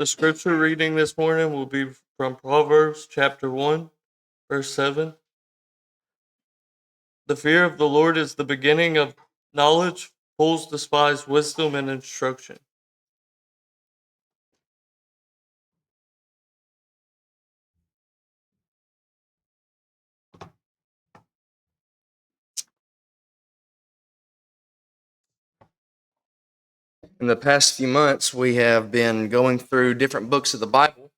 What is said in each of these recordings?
The scripture reading this morning will be from Proverbs chapter 1, verse 7. The fear of the Lord is the beginning of knowledge. Fools despise wisdom and instruction. In the past few months, we have been going through different books of the Bible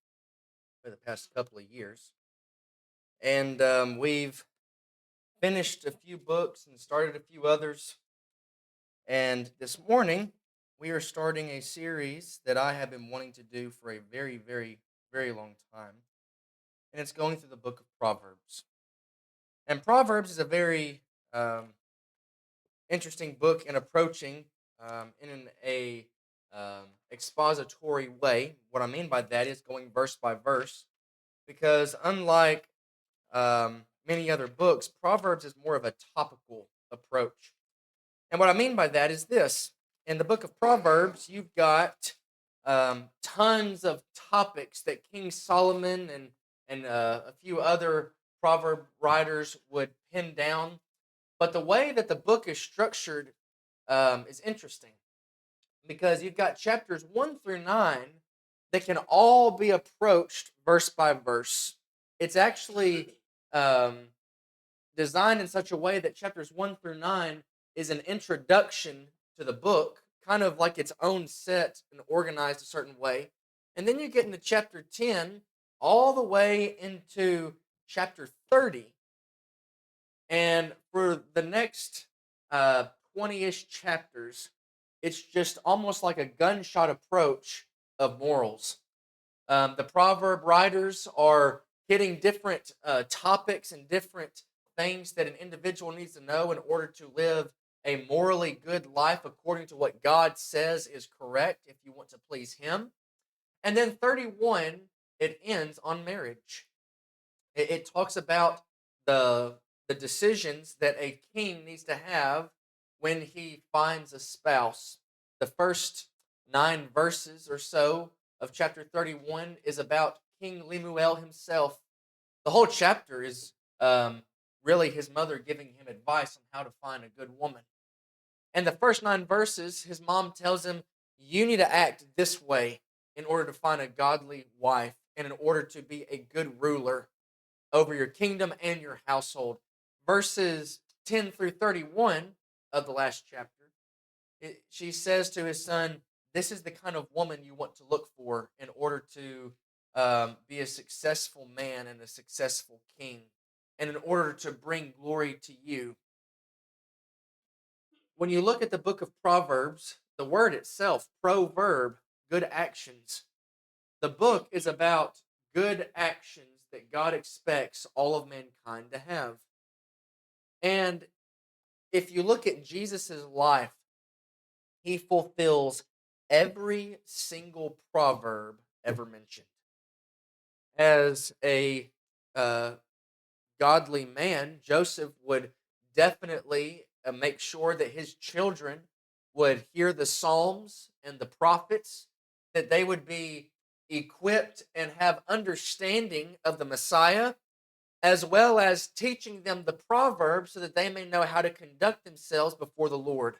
for the past couple of years. And we've finished a few books and started a few others. And this morning, we are starting a series that I have been wanting to do for a very, very, very long time. And it's going through the book of Proverbs. And Proverbs is a very interesting book in approaching in a expository way. What I mean by that is going verse by verse, because unlike many other books, Proverbs is more of a topical approach. And what I mean by that is this: in the book of Proverbs, you've got tons of topics that King Solomon and a few other proverb writers would pin down. But the way that the book is structured is interesting, because you've got chapters 1 through 9 that can all be approached verse by verse. It's actually designed in such a way that chapters 1 through 9 is an introduction to the book, kind of like its own set and organized a certain way. And then you get into chapter 10 all the way into chapter 30. And for the next 20-ish chapters, it's just almost like a gunshot approach of morals. The proverb writers are hitting different topics and different things that an individual needs to know in order to live a morally good life according to what God says is correct if you want to please Him. And then 31, it ends on marriage. It talks about the decisions that a king needs to have when he finds a spouse. The first 9 verses or so of chapter 31 is about King Lemuel himself. The whole chapter is really his mother giving him advice on how to find a good woman. And the first 9 verses, his mom tells him, you need to act this way in order to find a godly wife and in order to be a good ruler over your kingdom and your household. Verses 10 through 31 of the last chapter, she says to his son, this is the kind of woman you want to look for in order to be a successful man and a successful king, and in order to bring glory to you. When you look at the book of Proverbs, the word itself, proverb, good actions, the book is about good actions that God expects all of mankind to have. And if you look at Jesus' life, he fulfills every single proverb ever mentioned. As a godly man, Joseph would definitely make sure that his children would hear the Psalms and the prophets, that they would be equipped and have understanding of the Messiah, as well as teaching them the Proverbs so that they may know how to conduct themselves before the Lord.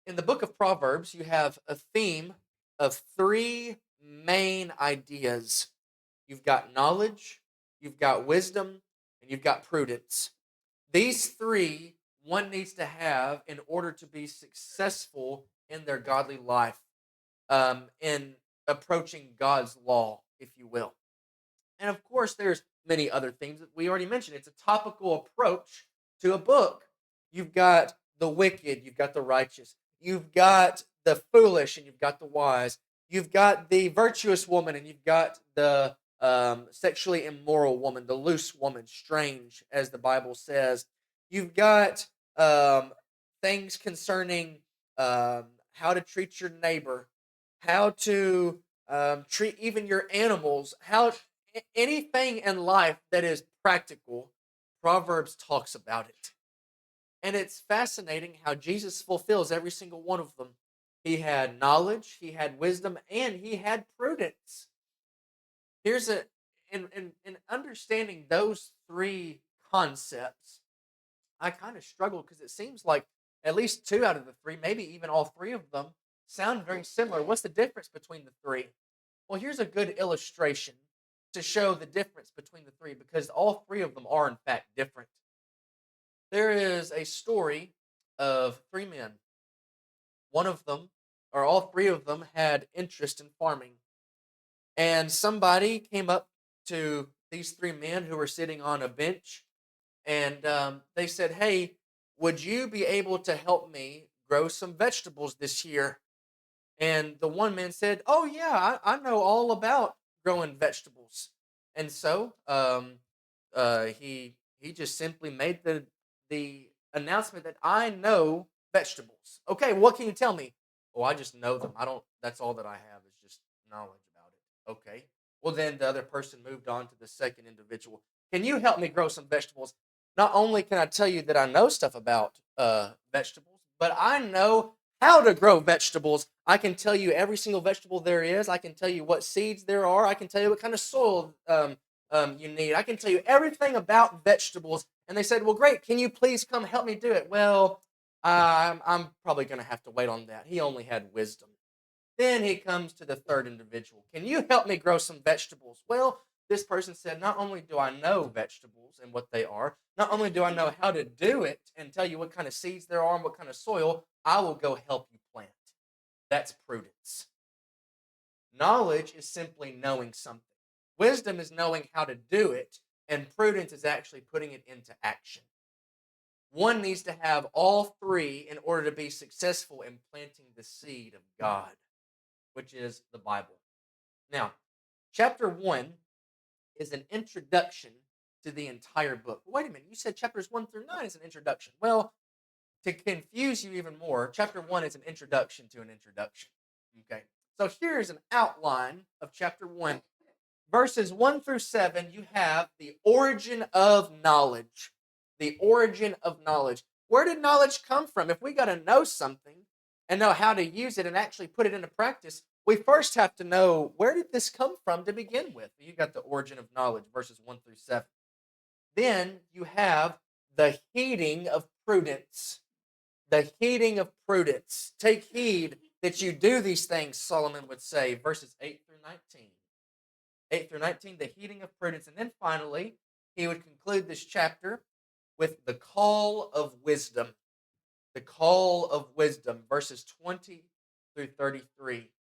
In the book of Proverbs, you have a theme of 3 main ideas. You've got knowledge, you've got wisdom, and you've got prudence. These 3 one needs to have in order to be successful in their godly life, in approaching God's law, if you will. And of course, there's many other things that we already mentioned. It's a topical approach to a book. You've got the wicked, you've got the righteous, you've got the foolish, and you've got the wise. You've got the virtuous woman, and you've got the sexually immoral woman, the loose woman, strange, as the Bible says. You've got things concerning how to treat your neighbor, how to treat even your animals, how anything in life that is practical. Proverbs talks about it. And it's fascinating how Jesus fulfills every single one of them. He had knowledge, he had wisdom, and he had prudence. Here's a in understanding those three concepts, I kind of struggle because it seems like at least two out of the three, maybe even all three of them, sound very similar. What's the difference between the three? Well, here's a good illustration to show the difference between the three because all three of them are, in fact, different. There is a story of three men. One of them, or all three of them, had interest in farming. And somebody came up to these three men who were sitting on a bench and they said, "Hey, would you be able to help me grow some vegetables this year?" And the one man said, "Oh yeah, I know all about growing vegetables." And so he just simply made the announcement that I know vegetables. Okay, what can you tell me? Oh, I just know them. I don't. That's all that I have is just knowledge about it. Okay. Well, then the other person moved on to the second individual. Can you help me grow some vegetables? Not only can I tell you that I know stuff about vegetables, but I know how to grow vegetables. I can tell you every single vegetable there is. I can tell you what seeds there are. I can tell you what kind of soil you need. I can tell you everything about vegetables. And they said, "Well, great. Can you please come help me do it?" Well, I'm probably going to have to wait on that. He only had wisdom. Then he comes to the third individual. "Can you help me grow some vegetables?" Well, this person said, "Not only do I know vegetables and what they are, not only do I know how to do it and tell you what kind of seeds there are and what kind of soil, I will go help you plant." That's prudence. Knowledge is simply knowing something. Wisdom is knowing how to do it, and prudence is actually putting it into action. One needs to have all three in order to be successful in planting the seed of God, which is the Bible. Now, chapter 1 is an introduction to the entire book. Wait a minute, you said chapters 1 through 9 is an introduction. Well, to confuse you even more, chapter 1 is an introduction to an introduction. Okay, so here's an outline of chapter 1. Verses 1 through 7, you have the origin of knowledge. The origin of knowledge. Where did knowledge come from? If we got to know something and know how to use it and actually put it into practice, we first have to know where did this come from to begin with. You got the origin of knowledge, verses 1 through 7. Then you have the heeding of prudence. The heeding of prudence. Take heed that you do these things, Solomon would say, verses 8 through 19. 8 through 19, the heeding of prudence. And then finally, he would conclude this chapter with the call of wisdom. The call of wisdom, verses 20 through 33.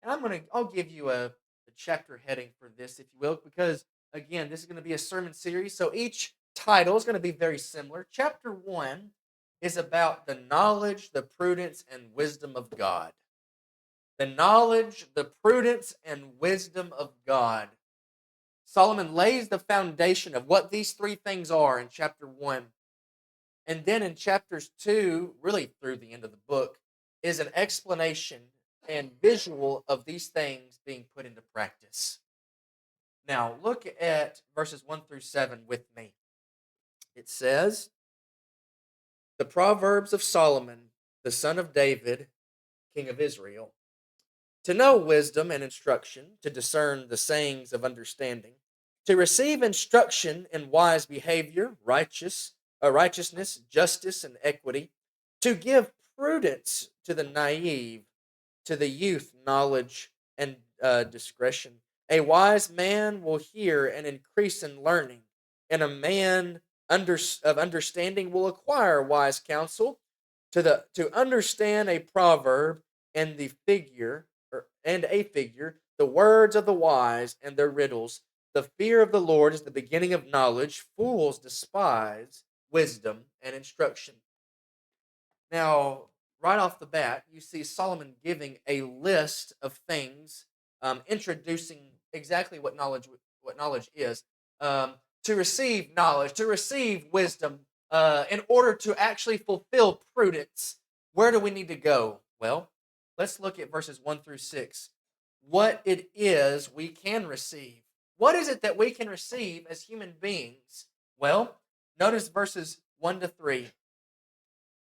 And I'll give you a chapter heading for this, if you will, because again, this is going to be a sermon series. So each title is going to be very similar. Chapter 1 is about the knowledge, the prudence, and wisdom of God. The knowledge, the prudence, and wisdom of God. Solomon lays the foundation of what these three things are in chapter 1. And then in chapters 2, really through the end of the book, is an explanation and visual of these things being put into practice. Now, look at verses 1 through 7 with me. It says, "The Proverbs of Solomon, the son of David, king of Israel, to know wisdom and instruction, to discern the sayings of understanding, to receive instruction in wise behavior, righteousness, justice, and equity, to give prudence to the naive, to the youth knowledge and discretion. A wise man will hear and increase in learning, and a man of understanding will acquire wise counsel. To understand a proverb and the figure and a figure, the words of the wise and their riddles. The fear of the Lord is the beginning of knowledge. Fools despise wisdom and instruction." Now, right off the bat, you see Solomon giving a list of things, introducing exactly what knowledge is. To receive knowledge, to receive wisdom, in order to actually fulfill prudence, where do we need to go? Well, let's look at verses 1 through 6. What it is we can receive. What is it that we can receive as human beings? Well, notice verses 1 to 3.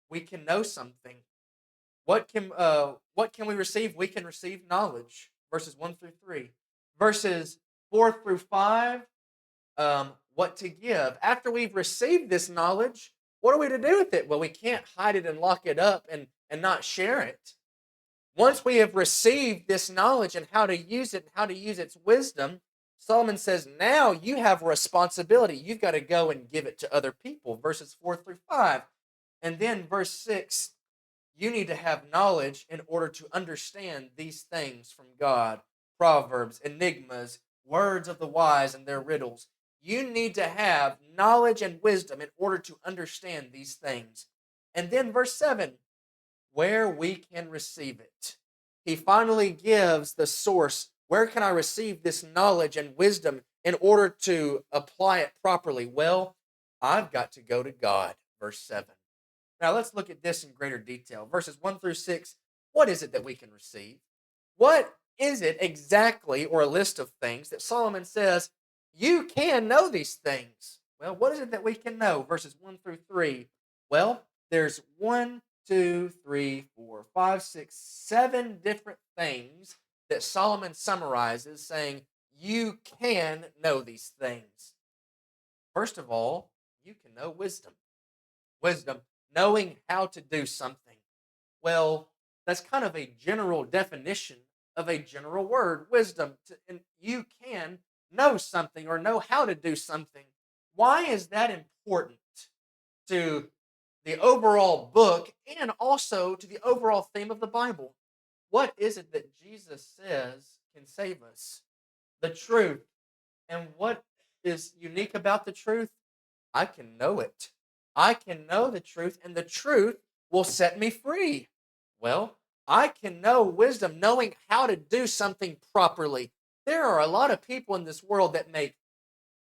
We can know something. What can we receive? We can receive knowledge. Verses 1 through 3. Verses 4 through 5, what to give. After we've received this knowledge, what are we to do with it? Well, we can't hide it and lock it up and not share it. Once we have received this knowledge and how to use it and how to use its wisdom, Solomon says, now you have a responsibility. You've got to go and give it to other people. Verses 4 through 5. And then verse 6, you need to have knowledge in order to understand these things from God. Proverbs, enigmas, words of the wise and their riddles. You need to have knowledge and wisdom in order to understand these things. And then verse 7, where we can receive it. He finally gives the source. Where can I receive this knowledge and wisdom in order to apply it properly? Well, I've got to go to God. Verse 7. Now let's look at this in greater detail. Verses 1 through 6, what is it that we can receive? What is it exactly, or a list of things, that Solomon says, you can know these things? Well, what is it that we can know? Verses 1 through 3. Well, there's 1, 2, 3, 4, 5, 6, 7 different things that Solomon summarizes, saying, you can know these things. First of all, you can know wisdom. Wisdom, knowing how to do something. Well, that's kind of a general definition of a general word, wisdom. And you can know something or know how to do something. Why is that important to the overall book and also to the overall theme of the Bible? What is it that Jesus says can save us? The truth. And what is unique about the truth? I can know it. I can know the truth, and the truth will set me free. Well, I can know wisdom, knowing how to do something properly. There are a lot of people in this world that make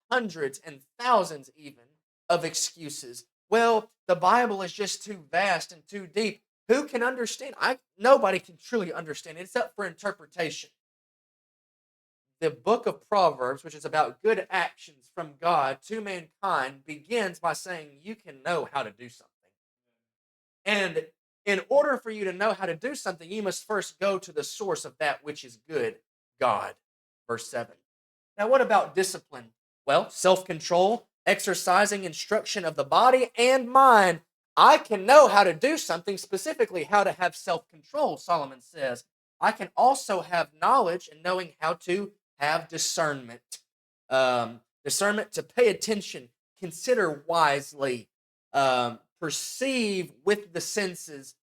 hundreds and thousands even of excuses. Well, the Bible is just too vast and too deep. Who can understand? Nobody can truly understand it except for interpretation. The book of Proverbs, which is about good actions from God to mankind, begins by saying you can know how to do something. And in order for you to know how to do something, you must first go to the source of that which is good, God. Verse 7. Now, what about discipline? Well, self-control, exercising instruction of the body and mind. I can know how to do something, specifically how to have self-control, Solomon says. I can also have knowledge and knowing how to have discernment. Discernment, to pay attention, consider wisely, perceive with the senses.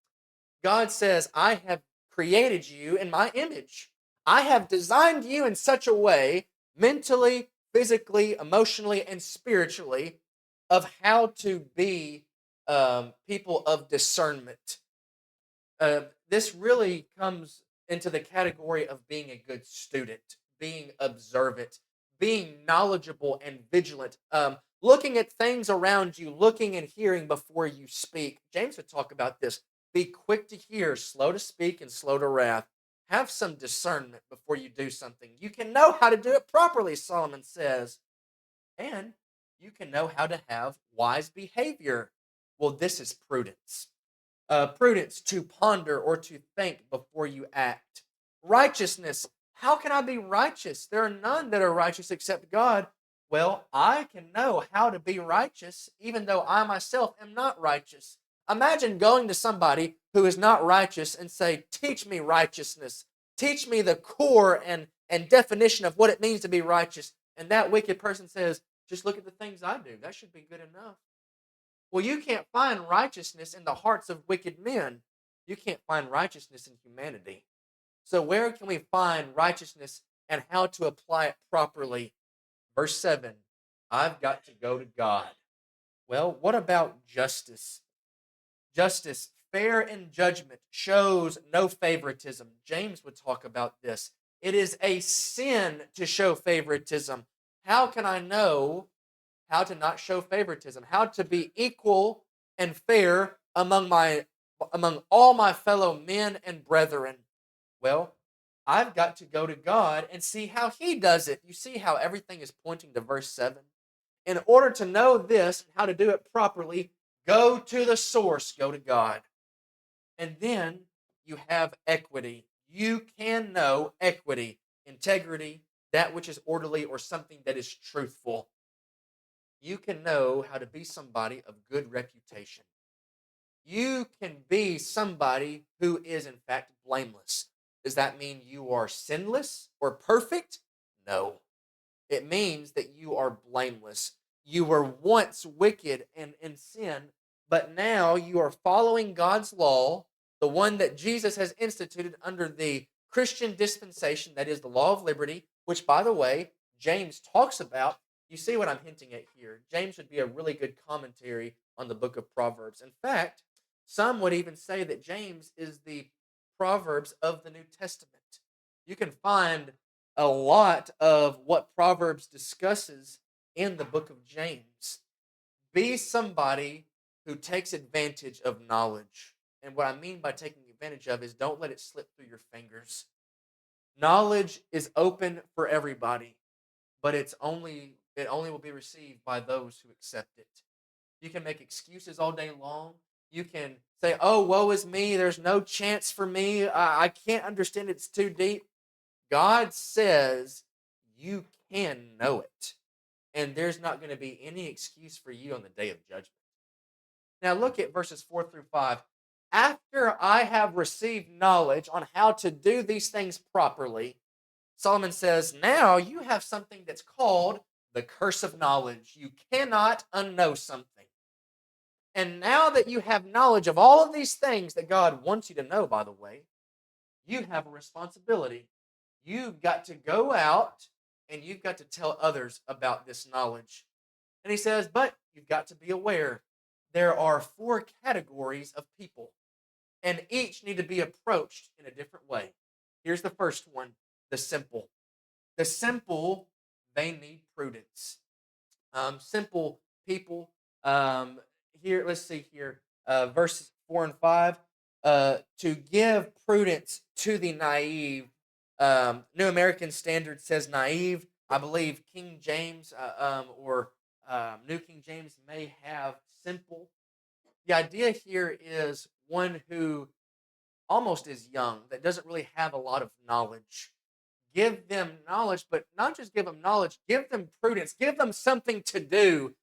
God says, I have created you in my image. I have designed you in such a way, mentally, physically, emotionally, and spiritually, of how to be people of discernment. This really comes into the category of being a good student, being observant, being knowledgeable and vigilant, looking at things around you, looking and hearing before you speak. James would talk about this. Be quick to hear, slow to speak, and slow to wrath. Have some discernment before you do something. You can know how to do it properly, Solomon says. And you can know how to have wise behavior. Well, this is prudence. Prudence, to ponder or to think before you act. Righteousness. How can I be righteous? There are none that are righteous except God. Well, I can know how to be righteous even though I myself am not righteous. Imagine going to somebody who is not righteous and say, teach me righteousness. Teach me the core and definition of what it means to be righteous. And that wicked person says, just look at the things I do. That should be good enough. Well, you can't find righteousness in the hearts of wicked men. You can't find righteousness in humanity. So where can we find righteousness and how to apply it properly? Verse 7, I've got to go to God. Well, what about justice? Justice, fair in judgment, shows no favoritism. James would talk about this. It is a sin to show favoritism. How can I know how to not show favoritism? How to be equal and fair among all my fellow men and brethren? Well, I've got to go to God and see how He does it. You see how everything is pointing to verse 7? In order to know this and how to do it properly, go to the source, go to God. And then you have equity. You can know equity, integrity, that which is orderly, or something that is truthful. You can know how to be somebody of good reputation. You can be somebody who is, in fact, blameless. Does that mean you are sinless or perfect? No. It means that you are blameless. You were once wicked and in sin, but now you are following God's law, the one that Jesus has instituted under the Christian dispensation, that is the law of liberty, which, by the way, James talks about. You see what I'm hinting at here. James would be a really good commentary on the book of Proverbs. In fact, some would even say that James is the Proverbs of the New Testament. You can find a lot of what Proverbs discusses in the book of James. Be somebody who takes advantage of knowledge. And what I mean by taking advantage of is don't let it slip through your fingers. Knowledge is open for everybody, but it only will be received by those who accept it. You can make excuses all day long. You can say, "Oh, woe is me. There's no chance for me. I can't understand it. It's too deep." God says you can know it, and there's not going to be any excuse for you on the day of judgment. Now, look at verses 4 through 5. After I have received knowledge on how to do these things properly, Solomon says, now you have something that's called the curse of knowledge. You cannot unknow something. And now that you have knowledge of all of these things that God wants you to know, by the way, you have a responsibility. You've got to go out and you've got to tell others about this knowledge. And he says, but you've got to be aware there are 4 categories of people, and each need to be approached in a different way. Here's the first one: the simple. The simple, they need prudence. Simple people. Here, let's see here, verses 4 and 5. To give prudence to the naive. New American Standard says naive. I believe King James or New King James may have simple. The idea here is one who almost is young, that doesn't really have a lot of knowledge. Give them knowledge, but not just give them knowledge, give them prudence, give them something to do.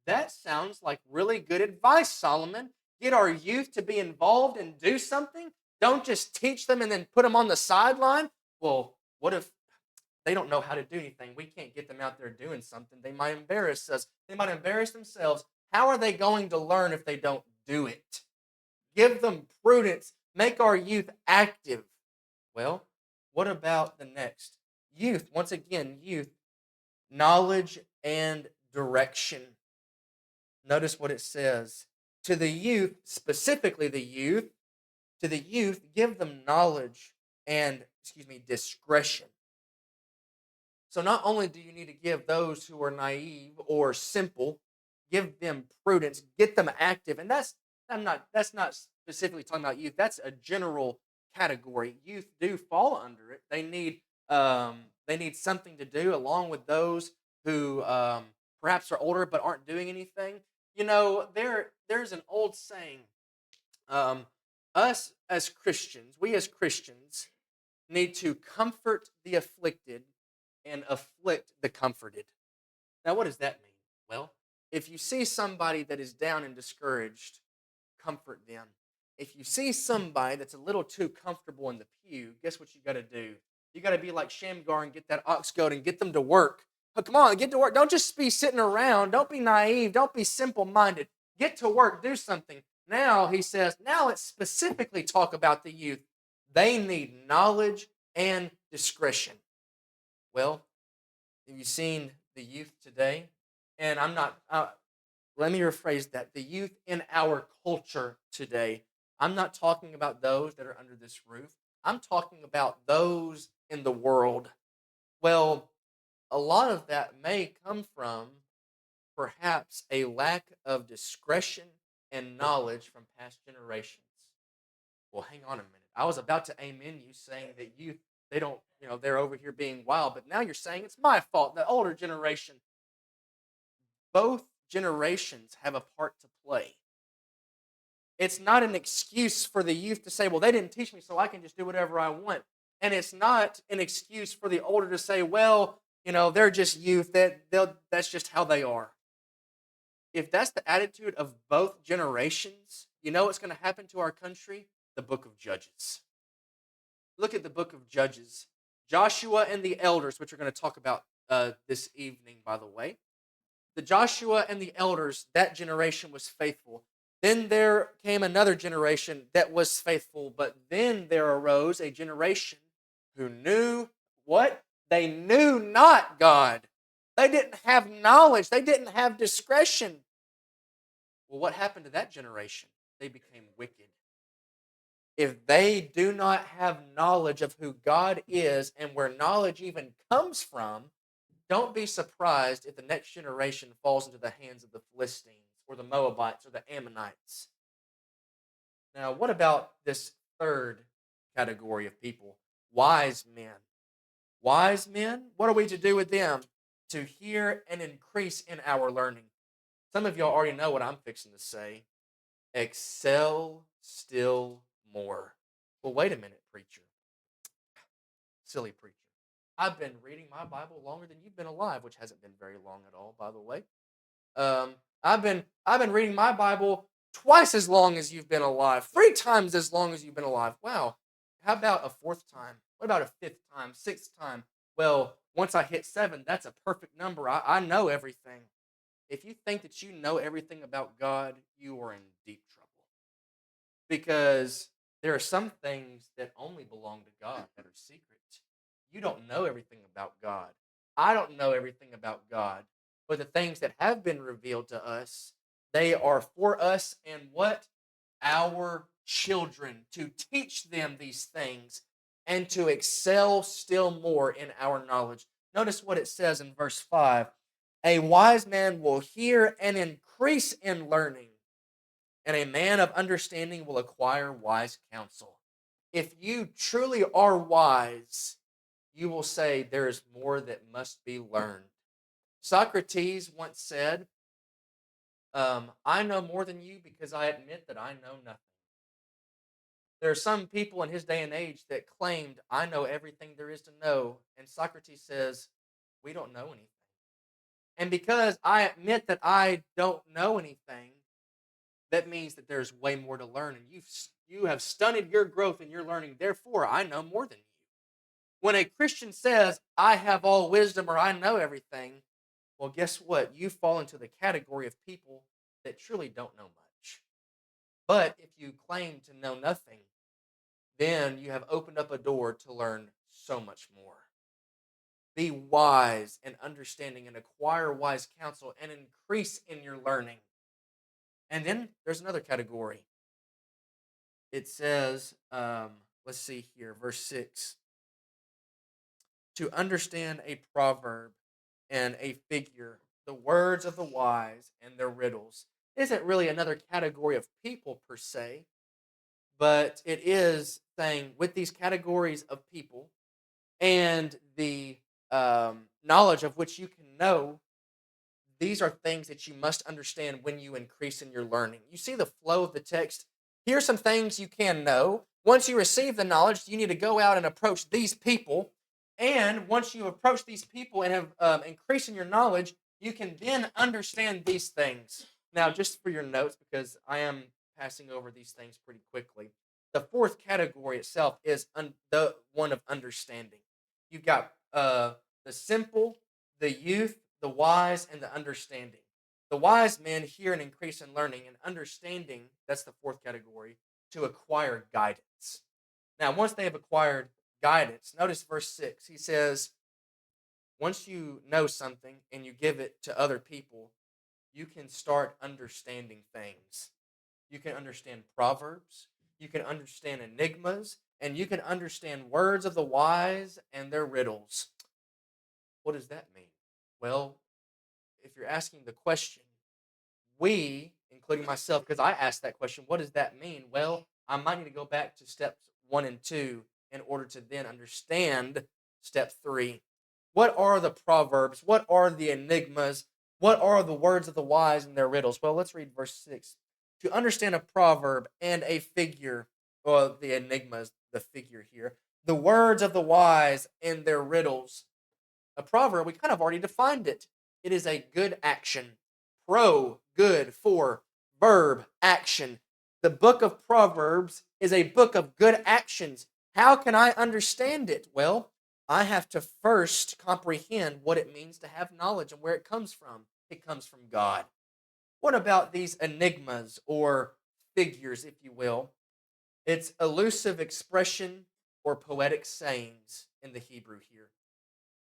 That sounds like really good advice, Solomon. Get our youth to be involved and do something. Don't just teach them and then put them on the sideline. Well, what if they don't know how to do anything? We can't get them out there doing something. They might embarrass us. They might embarrass themselves. How are they going to learn if they don't do it? Give them prudence. Make our youth active. Well, what about the next? Youth. Once again, youth. Knowledge and direction. Notice what it says. To the youth, specifically to the youth, give them knowledge and, discretion. So not only do you need to give those who are naive or simple, give them prudence, get them active. And that's not specifically talking about youth. That's a general category. Youth do fall under it. They need something to do along with those who perhaps are older but aren't doing anything. There's an old saying. Us as Christians, we as Christians need to comfort the afflicted and afflict the comforted. Now, what does that mean? Well, if you see somebody that is down and discouraged, comfort them. If you see somebody that's a little too comfortable in the pew, guess what you got to do? You got to be like Shamgar and get that ox goad and get them to work. Oh, come on, get to work. Don't just be sitting around. Don't be naive. Don't be simple-minded. Get to work. Do something. Now, he says, now let's specifically talk about the youth. They need knowledge and discretion. Well, have you seen the youth today? And let me rephrase that. The youth in our culture today. I'm not talking about those that are under this roof. I'm talking about those in the world. Well, a lot of that may come from perhaps a lack of discretion and knowledge from past generations. Well, hang on a minute. I was about to amen you saying that youth, they don't, they're over here being wild, but now you're saying it's my fault, the older generation. Both generations have a part to play. It's not an excuse for the youth to say, well, they didn't teach me, so I can just do whatever I want. And it's not an excuse for the older to say, well, they're just youth. That's just how they are. If that's the attitude of both generations, you know what's going to happen to our country? The book of Judges. Look at the book of Judges. Joshua and the elders, which we're going to talk about this evening, by the way. The Joshua and the elders, that generation was faithful. Then there came another generation that was faithful, but then there arose a generation who knew what? They knew not God. They didn't have knowledge. They didn't have discretion. Well, what happened to that generation? They became wicked. If they do not have knowledge of who God is and where knowledge even comes from, don't be surprised if the next generation falls into the hands of the Philistines or the Moabites or the Ammonites. Now, what about this third category of people? Wise men. Wise men, what are we to do with them? To hear and increase in our learning. Some of y'all already know what I'm fixing to say. Excel still more. Well, wait a minute, preacher. Silly preacher. I've been reading my Bible longer than you've been alive, which hasn't been very long at all, by the way. I've been reading my Bible twice as long as you've been alive, 3 times as long as you've been alive. Wow. How about a 4th time? What about a 5th time, 6th time? Well, once I hit 7, that's a perfect number. I know everything. If you think that you know everything about God, you are in deep trouble. Because there are some things that only belong to God that are secret. You don't know everything about God. I don't know everything about God. But the things that have been revealed to us, they are for us and what? Our children. To teach them these things and to excel still more in our knowledge. Notice what it says in verse 5. A wise man will hear and increase in learning, and a man of understanding will acquire wise counsel. If you truly are wise, you will say there is more that must be learned. Socrates once said, I know more than you because I admit that I know nothing. There are some people in his day and age that claimed, I know everything there is to know. And Socrates says, we don't know anything. And because I admit that I don't know anything, that means that there's way more to learn. And you have stunted your growth in your learning. Therefore, I know more than you. When a Christian says, I have all wisdom or I know everything, well, guess what? You fall into the category of people that truly don't know much. But if you claim to know nothing, then you have opened up a door to learn so much more. Be wise and understanding and acquire wise counsel and increase in your learning. And then there's another category. It says, let's see here, verse 6. To understand a proverb and a figure, the words of the wise and their riddles. It isn't really another category of people per se, but it is saying with these categories of people and the knowledge of which you can know, these are things that you must understand when you increase in your learning. You see the flow of the text. Here's some things you can know. Once you receive the knowledge, you need to go out and approach these people. And once you approach these people and have increased in your knowledge, you can then understand these things. Now, just for your notes, because I am passing over these things pretty quickly, the 4th category itself is the one of understanding. You've got the simple, the youth, the wise, and the understanding. The wise men hear and increase in learning, and understanding, that's the 4th category, to acquire guidance. Now, once they have acquired guidance, notice verse 6. He says, once you know something and you give it to other people, you can start understanding things. You can understand proverbs, you can understand enigmas, and you can understand words of the wise and their riddles. What does that mean? Well, if you're asking the question, we, including myself, because I asked that question, what does that mean? Well, I might need to go back to steps 1 and 2 in order to then understand step 3. What are the proverbs? What are the enigmas? What are the words of the wise and their riddles? Well, let's read verse 6. To understand a proverb and a figure, or the enigmas, the figure here, the words of the wise and their riddles. A proverb, we kind of already defined it. It is a good action. Pro, good, for, verb, action. The book of Proverbs is a book of good actions. How can I understand it? Well, I have to first comprehend what it means to have knowledge and where it comes from. It comes from God. What about these enigmas or figures, if you will? It's elusive expression or poetic sayings in the Hebrew here.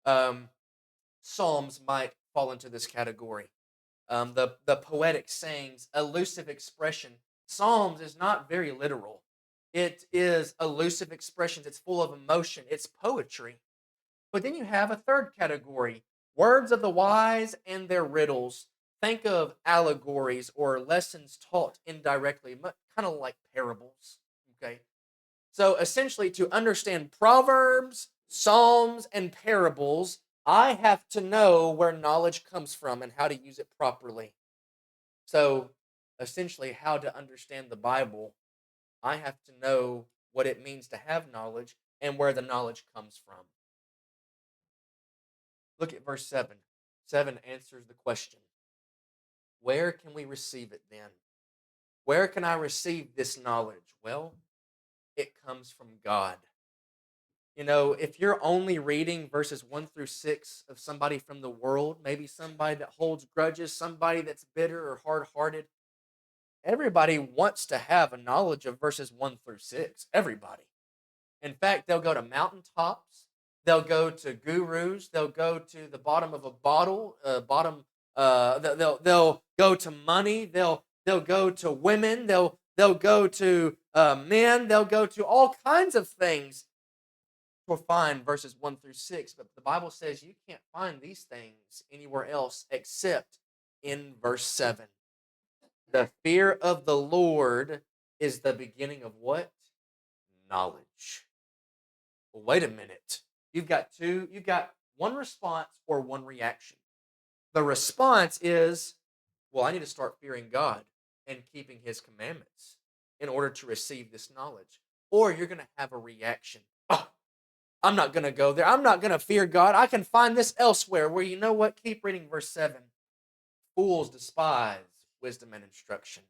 Um, Psalms might fall into this category. The poetic sayings, elusive expression. Psalms is not very literal. It is elusive expressions. It's full of emotion. It's poetry. But then you have a third category, words of the wise and their riddles. Think of allegories or lessons taught indirectly, kind of like parables. Okay. So essentially, to understand Proverbs, Psalms, and parables, I have to know where knowledge comes from and how to use it properly. So essentially, how to understand the Bible, I have to know what it means to have knowledge and where the knowledge comes from. Look at verse 7. 7 answers the question. Where can we receive it then? Where can I receive this knowledge? Well, it comes from God. You know, if you're only reading verses 1 through 6 of somebody from the world, maybe somebody that holds grudges, somebody that's bitter or hard hearted, everybody wants to have a knowledge of verses 1 through 6. Everybody. In fact, they'll go to mountaintops, they'll go to gurus, they'll go to the bottom of a bottle, they'll go to money, they'll go to women, they'll go to men, they'll go to all kinds of things to find verses 1 through 6. But the Bible says you can't find these things anywhere else except in verse 7. The fear of the Lord is the beginning of what? Knowledge. Well, wait a minute. You've got one response or one reaction. The response is, well, I need to start fearing God and keeping his commandments in order to receive this knowledge. Or you're going to have a reaction. Oh, I'm not going to go there. I'm not going to fear God. I can find this elsewhere. Where, you know what? Keep reading verse 7. Fools despise wisdom and instruction.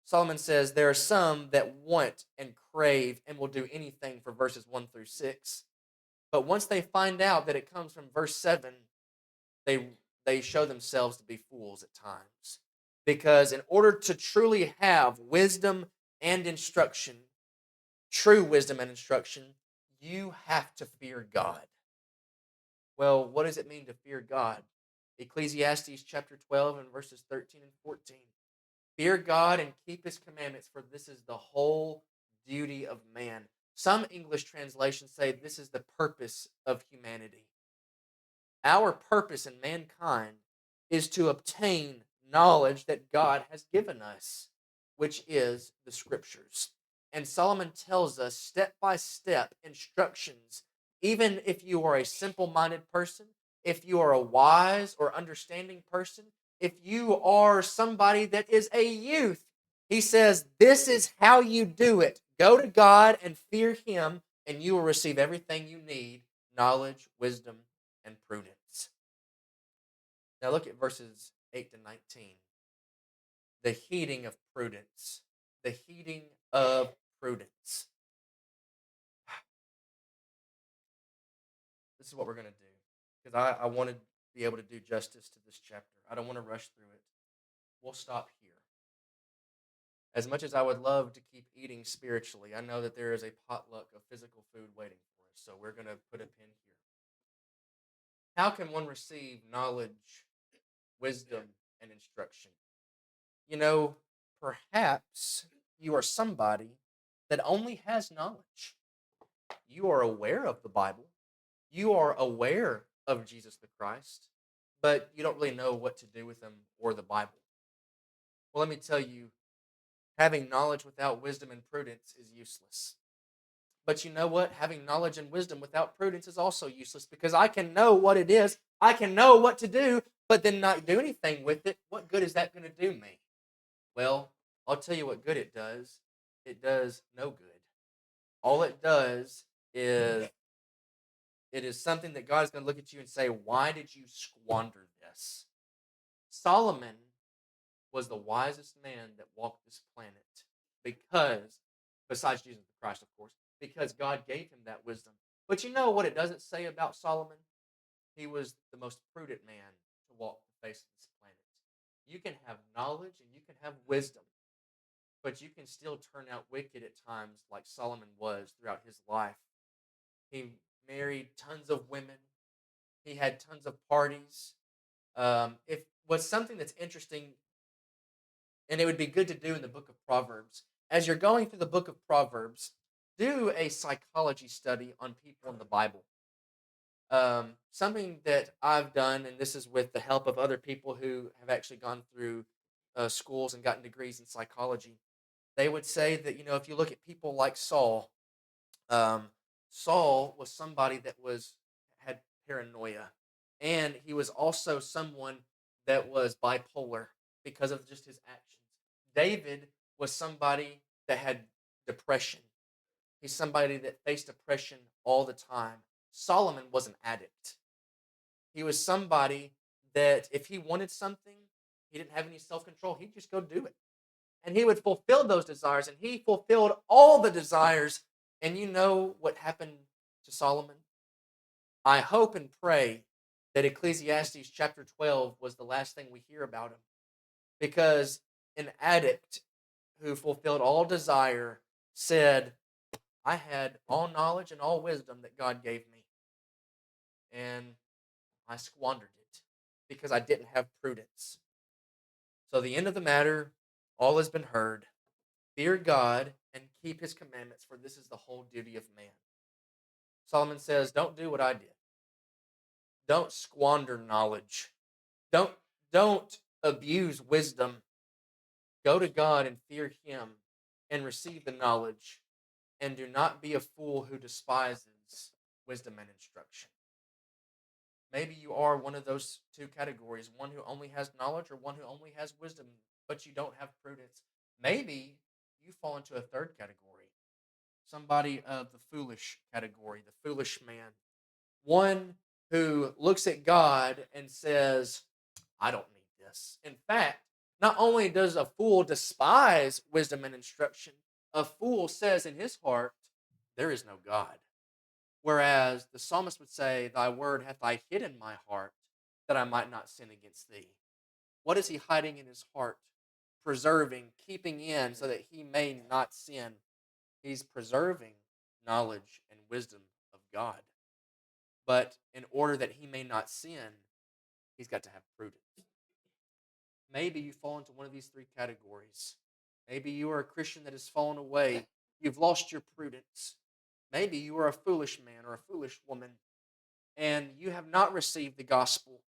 Solomon says there are some that want and crave and will do anything for verses 1 through 6. But once they find out that it comes from verse 7, they show themselves to be fools at times. Because in order to truly have wisdom and instruction, true wisdom and instruction, you have to fear God. Well, what does it mean to fear God? Ecclesiastes chapter 12 and verses 13 and 14. Fear God and keep his commandments, for this is the whole duty of man. Some English translations say this is the purpose of humanity. Our purpose in mankind is to obtain knowledge that God has given us, which is the scriptures. And Solomon tells us step by step instructions, even if you are a simple minded person, if you are a wise or understanding person, if you are somebody that is a youth. He says, this is how you do it. Go to God and fear him, and you will receive everything you need, knowledge, wisdom, and prudence. Now look at verses 8 to 19. The heeding of prudence. The heeding of prudence. This is what we're going to do, because I want to be able to do justice to this chapter. I don't want to rush through it. We'll stop here. As much as I would love to keep eating spiritually, I know that there is a potluck of physical food waiting for us, so we're going to put a pin here. How can one receive knowledge, wisdom, and instruction? You know, perhaps you are somebody that only has knowledge. You are aware of the Bible. You are aware of Jesus the Christ, but you don't really know what to do with him or the Bible. Well, let me tell you, having knowledge without wisdom and prudence is useless. But you know what? Having knowledge and wisdom without prudence is also useless, because I can know what it is, I can know what to do, but then not do anything with it. What good is that going to do me? Well, I'll tell you what good it does. It does no good. All it does is it is something that God is going to look at you and say, "Why did you squander this?" Solomon was the wisest man that walked this planet because, besides Jesus Christ, of course, because God gave him that wisdom. But you know what it doesn't say about Solomon? He was the most prudent man to walk the face of this planet. You can have knowledge and you can have wisdom, but you can still turn out wicked at times, like Solomon was throughout his life. He married tons of women. He had tons of parties. If what's something that's interesting, and it would be good to do in the book of Proverbs, as you're going through the book of Proverbs, do a psychology study on people in the Bible. Something that I've done, and this is with the help of other people who have actually gone through schools and gotten degrees in psychology, they would say that if you look at people like Saul, um, Saul was somebody that was had paranoia, and he was also someone that was bipolar because of just his actions. David was somebody that had depression. He's somebody that faced depression all the time. Solomon was an addict. He was somebody that if he wanted something, he didn't have any self control. He'd just go do it. And he would fulfill those desires, and he fulfilled all the desires. And you know what happened to Solomon? I hope and pray that Ecclesiastes chapter 12 was the last thing we hear about him. Because an addict who fulfilled all desire said, I had all knowledge and all wisdom that God gave me, and I squandered it because I didn't have prudence. So, the end of the matter, all has been heard. Fear God and keep his commandments, for this is the whole duty of man. Solomon says, don't do what I did. Don't squander knowledge. Don't don't abuse wisdom. Go to God and fear him and receive the knowledge. And do not be a fool who despises wisdom and instruction. Maybe you are one of those two categories, one who only has knowledge or one who only has wisdom, but you don't have prudence. Maybe you fall into a third category, somebody of the foolish category, the foolish man, one who looks at God and says, I don't need this. In fact, not only does a fool despise wisdom and instruction, a fool says in his heart, there is no God. Whereas the psalmist would say, thy word hath I hid in my heart that I might not sin against thee. What is he hiding in his heart? Preserving, keeping in so that he may not sin. He's preserving knowledge and wisdom of God. But in order that he may not sin, he's got to have prudence. Maybe you fall into one of these three categories. Maybe you are a Christian that has fallen away. You've lost your prudence. Maybe you are a foolish man or a foolish woman and you have not received the gospel,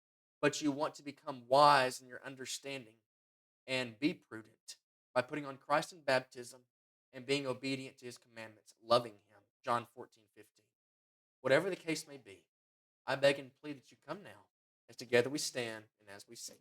but you want to become wise in your understanding and be prudent by putting on Christ in baptism and being obedient to his commandments, loving him. John 14:15. Whatever the case may be, I beg and plead that you come now as together we stand and as we sing.